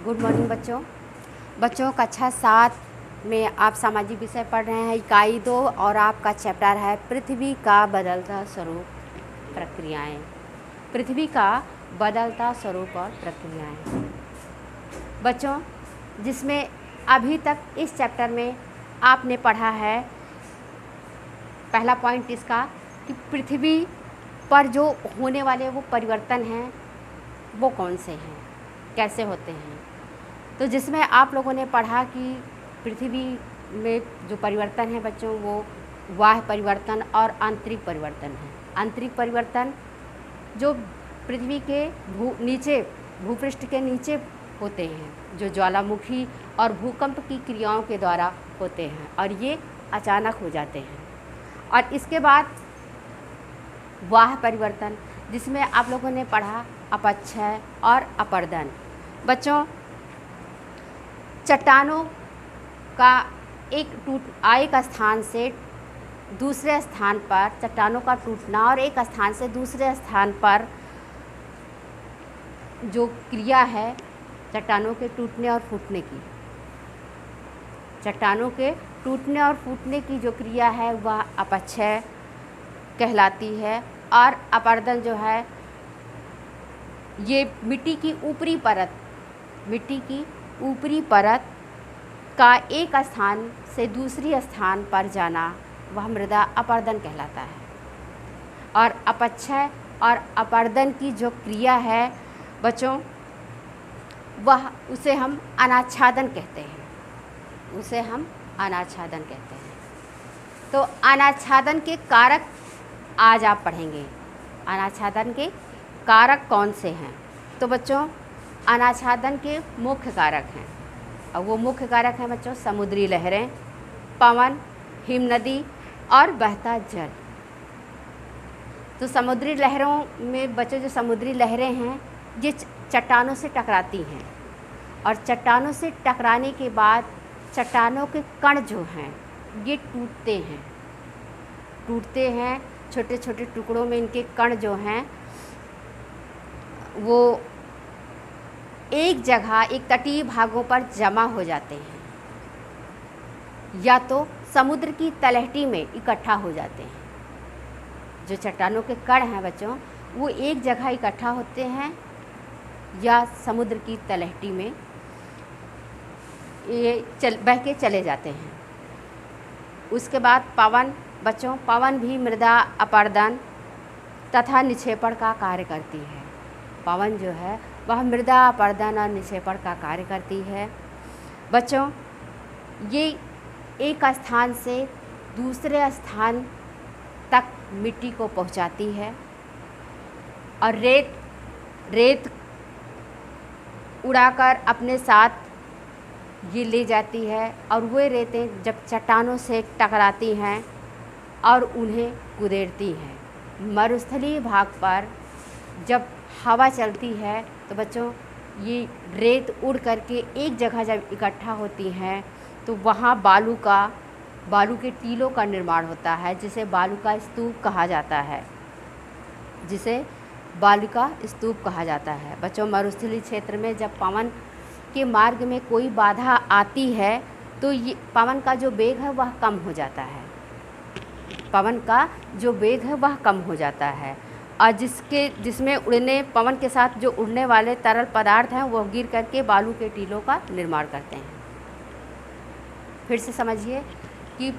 Good morning बच्चों। बच्चों कक्षा 7 में आप सामाजिक विषय पढ़ रहे हैं, इकाई 2, और आपका चैप्टर है पृथ्वी का बदलता स्वरूप प्रक्रियाएं। पृथ्वी का बदलता स्वरूप और प्रक्रियाएं बच्चों, जिसमें अभी तक इस चैप्टर में आपने पढ़ा है, पहला पॉइंट इसका कि पृथ्वी पर जो होने वाले वो परिवर्तन हैं वो कौन से हैं, कैसे होते हैं। तो जिसमें आप लोगों ने पढ़ा कि पृथ्वी में जो परिवर्तन है बच्चों, वो बाह्य परिवर्तन और आंतरिक परिवर्तन है। आंतरिक परिवर्तन जो पृथ्वी के नीचे, भूपृष्ठ के नीचे होते हैं, जो ज्वालामुखी और भूकंप की क्रियाओं के द्वारा होते हैं, और ये अचानक हो जाते हैं। और इसके बाद बाह्य परिवर्तन, जिसमें आप लोगों ने पढ़ा अपक्षय और अपर्दन। बच्चों, चट्टानों का एक स्थान से दूसरे स्थान पर, चट्टानों का टूटना और एक स्थान से दूसरे स्थान पर जो क्रिया है चट्टानों के टूटने और फूटने की, चट्टानों के टूटने और फूटने की जो क्रिया है वह अपक्षय कहलाती है। और अपर्दन जो है, ये मिट्टी की ऊपरी परत का एक स्थान से दूसरी स्थान पर जाना, वह मृदा अपर्दन कहलाता है। और अपक्षय और अपर्दन की जो क्रिया है बच्चों, उसे हम अनाच्छादन कहते हैं, उसे हम अनाच्छादन कहते हैं। तो अनाच्छादन के कारक आज आप पढ़ेंगे। अनाच्छादन के कारक कौन से हैं? तो बच्चों, अनाच्छादन के मुख्य कारक हैं, और वो मुख्य कारक हैं बच्चों समुद्री लहरें, पवन, हिमनदी और बहता जल। तो समुद्री लहरों में बच्चों, जो समुद्री लहरें हैं ये चट्टानों से टकराती हैं, और चट्टानों से टकराने के बाद चट्टानों के कण जो हैं ये टूटते हैं छोटे छोटे टुकड़ों में। इनके कण जो हैं वो एक जगह, एक तटीय भागों पर जमा हो जाते हैं, या तो समुद्र की तलहटी में इकट्ठा हो जाते हैं। जो चट्टानों के कण हैं बच्चों, वो एक जगह इकट्ठा होते हैं या समुद्र की तलहटी में ये बह के चले जाते हैं। उसके बाद पवन बच्चों, पवन भी मृदा अपर्दन तथा निक्षेपण का कार्य करती है। पवन जो है वह मृदा अपर्दन और निक्षेपण का कार्य करती है। बच्चों, ये एक स्थान से दूसरे स्थान तक मिट्टी को पहुंचाती है, और रेत उड़ाकर अपने साथ ये ले जाती है, और वे रेतें जब चट्टानों से टकराती हैं और उन्हें कुदेरती हैं। मरुस्थलीय भाग पर जब हवा चलती है तो बच्चों, ये रेत उड़ करके एक जगह जब इकट्ठा होती हैं तो वहाँ बालू के टीलों का निर्माण होता है, जिसे बालू का स्तूप कहा जाता है। बच्चों, मरुस्थलीय क्षेत्र में जब पवन के मार्ग में कोई बाधा आती है तो ये पवन का जो वेग है वह कम हो जाता है, और जिसमें पवन के साथ जो उड़ने वाले तरल पदार्थ हैं वो गिर करके बालू के टीलों का निर्माण करते हैं। फिर से समझिए कि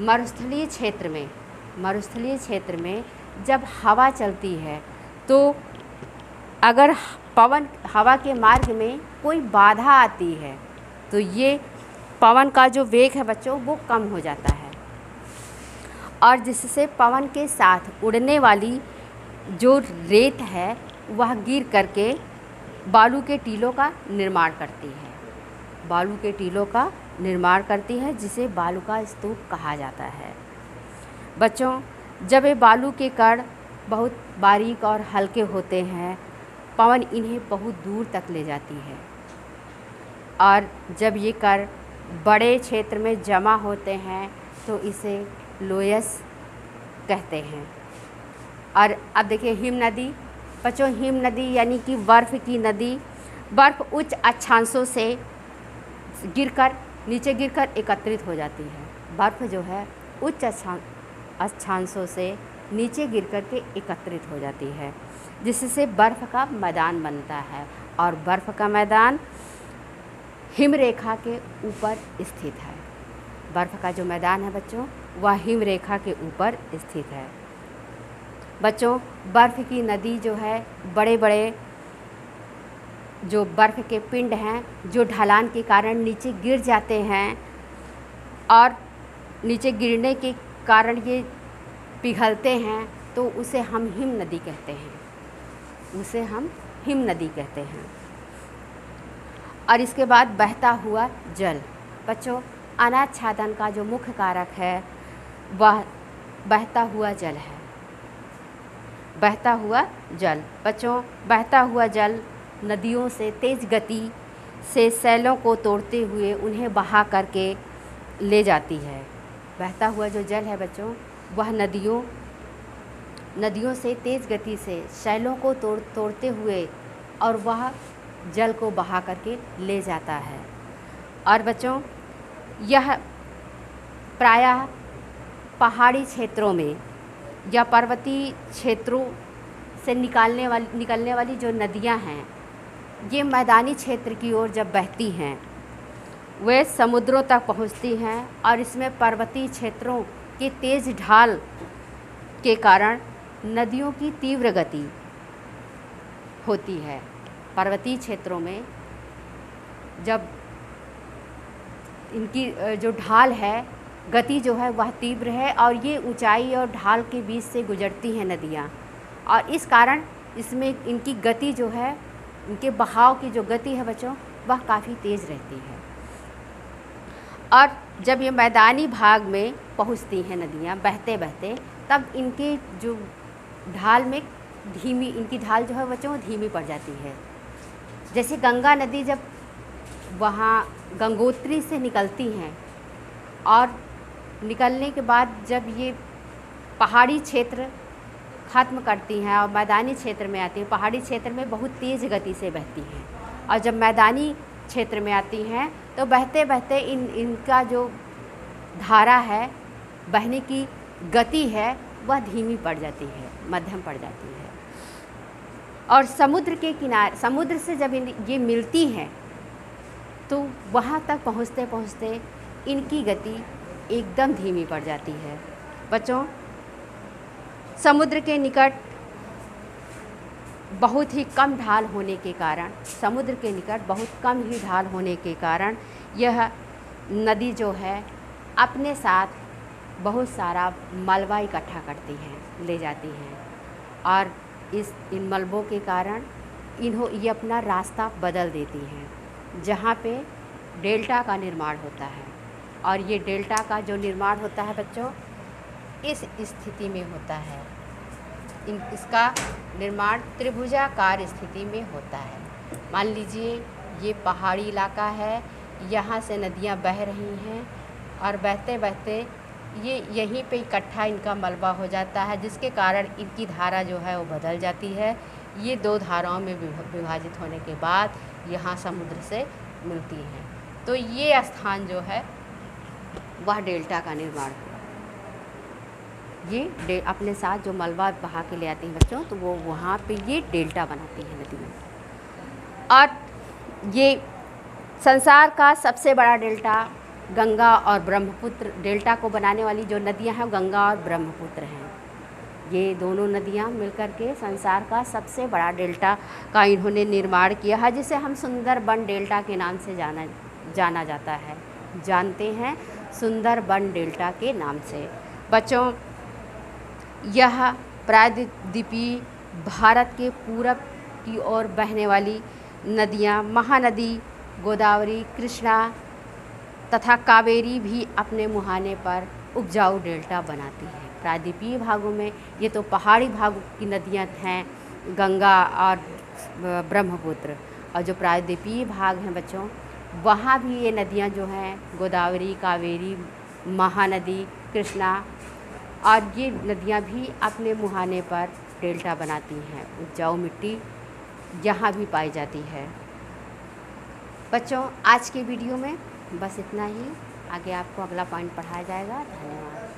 मरुस्थलीय क्षेत्र में जब हवा चलती है तो अगर हवा के मार्ग में कोई बाधा आती है तो ये पवन का जो वेग है बच्चों वो कम हो जाता है, और जिससे पवन के साथ उड़ने वाली जो रेत है वह गिर करके बालू के टीलों का निर्माण करती है, जिसे बालू का स्तूप कहा जाता है। बच्चों, जब ये बालू के कण बहुत बारीक और हल्के होते हैं, पवन इन्हें बहुत दूर तक ले जाती है, और जब ये कण बड़े क्षेत्र में जमा होते हैं तो इसे लोयस कहते हैं। और अब देखिए हिमनदी बच्चों, हिमनदी यानी कि बर्फ़ की नदी बर्फ़ उच्च अक्षांशों से गिरकर नीचे गिरकर एकत्रित हो जाती है। बर्फ़ जो है उच्च अक्षांशों से नीचे गिर कर के एकत्रित हो जाती है, जिससे बर्फ़ का मैदान बनता है। और बर्फ़ का मैदान हिम रेखा के ऊपर स्थित है। बर्फ़ का जो मैदान है बच्चों, वह हिम रेखा के ऊपर स्थित है। बच्चों, बर्फ़ की नदी जो है, बड़े बड़े जो बर्फ़ के पिंड हैं, जो ढलान के कारण नीचे गिर जाते हैं और नीचे गिरने के कारण ये पिघलते हैं, तो उसे हम हिम नदी कहते हैं। उसे हम हिम नदी कहते हैं। और इसके बाद बहता हुआ जल। बच्चों, अनाच्छादन का जो मुख्य कारक है वह बहता हुआ जल है। बहता हुआ जल। बच्चों, बहता हुआ जल नदियों से तेज़ गति से सैलों को तोड़ते हुए उन्हें बहा करके ले जाती है। बहता हुआ जो जल है बच्चों, वह नदियों से तेज़ गति से सैलों को तोड़ते हुए और वह जल को बहा करके ले जाता है। और बच्चों, यह प्रायः पहाड़ी क्षेत्रों में या पर्वतीय क्षेत्रों से निकलने वाली जो नदियां हैं, ये मैदानी क्षेत्र की ओर जब बहती हैं, वे समुद्रों तक पहुंचती हैं और इसमें पर्वतीय क्षेत्रों के तेज़ ढाल के कारण नदियों की तीव्र गति होती है। पर्वतीय क्षेत्रों में जब इनकी जो ढाल है, गति जो है वह तीव्र है और ये ऊंचाई और ढाल के बीच से गुजरती हैं नदियाँ, और इस कारण इसमें इनकी गति जो है, इनके बहाव की जो गति है बच्चों, वह काफ़ी तेज़ रहती है। और जब ये मैदानी भाग में पहुंचती हैं नदियाँ बहते बहते, तब इनके जो ढाल में इनकी ढाल जो है बच्चों धीमी पड़ जाती है। जैसे गंगा नदी जब वहाँ गंगोत्री से निकलती हैं और निकलने के बाद जब ये पहाड़ी क्षेत्र ख़त्म करती हैं और मैदानी क्षेत्र में आती हैं, पहाड़ी क्षेत्र में बहुत तेज़ गति से बहती हैं, और जब मैदानी क्षेत्र में आती हैं तो बहते बहते इनका जो धारा है, बहने की गति है, वह धीमी पड़ जाती है, मध्यम पड़ जाती है। और समुद्र के किनारे, समुद्र से जब ये मिलती हैं तो वहाँ तक पहुँचते पहुँचते इनकी गति एकदम धीमी पड़ जाती है। बच्चों, समुद्र के निकट बहुत ही कम ढाल होने के कारण, समुद्र के निकट बहुत कम ही ढाल होने के कारण यह नदी जो है अपने साथ बहुत सारा मलबा इकट्ठा करती हैं, ले जाती हैं, और इन मलबों के कारण ये अपना रास्ता बदल देती हैं, जहाँ पे डेल्टा का निर्माण होता है। और ये डेल्टा का जो निर्माण होता है बच्चों, इस स्थिति में होता है। इसका निर्माण त्रिभुजाकार स्थिति में होता है। मान लीजिए ये पहाड़ी इलाका है, यहाँ से नदियाँ बह रही हैं और बहते बहते ये यहीं पे इकट्ठा इनका मलबा हो जाता है, जिसके कारण इनकी धारा जो है वो बदल जाती है। ये दो धाराओं में विभाजित होने के बाद यहाँ समुद्र से मिलती हैं, तो ये स्थान जो है वह डेल्टा का निर्माण हुआ। ये अपने साथ जो मलबा बहा के ले आती हैं बच्चों, तो वो वहाँ पे ये डेल्टा बनाती है नदी में। और ये संसार का सबसे बड़ा डेल्टा गंगा और ब्रह्मपुत्र, डेल्टा को बनाने वाली जो नदियाँ हैं गंगा और ब्रह्मपुत्र हैं। ये दोनों नदियाँ मिलकर के संसार का सबसे बड़ा डेल्टा का इन्होंने निर्माण किया है, जिसे हम सुंदरबन डेल्टा के नाम से जाना जाता है, जानते हैं सुंदरबन डेल्टा के नाम से। बच्चों, यह प्रायद्वीपीय भारत के पूरब की ओर बहने वाली नदियाँ महानदी गोदावरी, कृष्णा तथा कावेरी भी अपने मुहाने पर उपजाऊ डेल्टा बनाती हैं। प्रायद्वीपीय भागों में ये तो पहाड़ी भागों की नदियाँ हैं, गंगा और ब्रह्मपुत्र, और जो प्रायद्वीपीय भाग हैं बच्चों, वहाँ भी ये नदियाँ जो हैं गोदावरी, कावेरी, महानदी, कृष्णा, और ये नदियाँ भी अपने मुहाने पर डेल्टा बनाती हैं। उपजाऊ मिट्टी यहाँ भी पाई जाती है। बच्चों आज के वीडियो में बस इतना ही। आगे आपको अगला पॉइंट पढ़ाया जाएगा। धन्यवाद।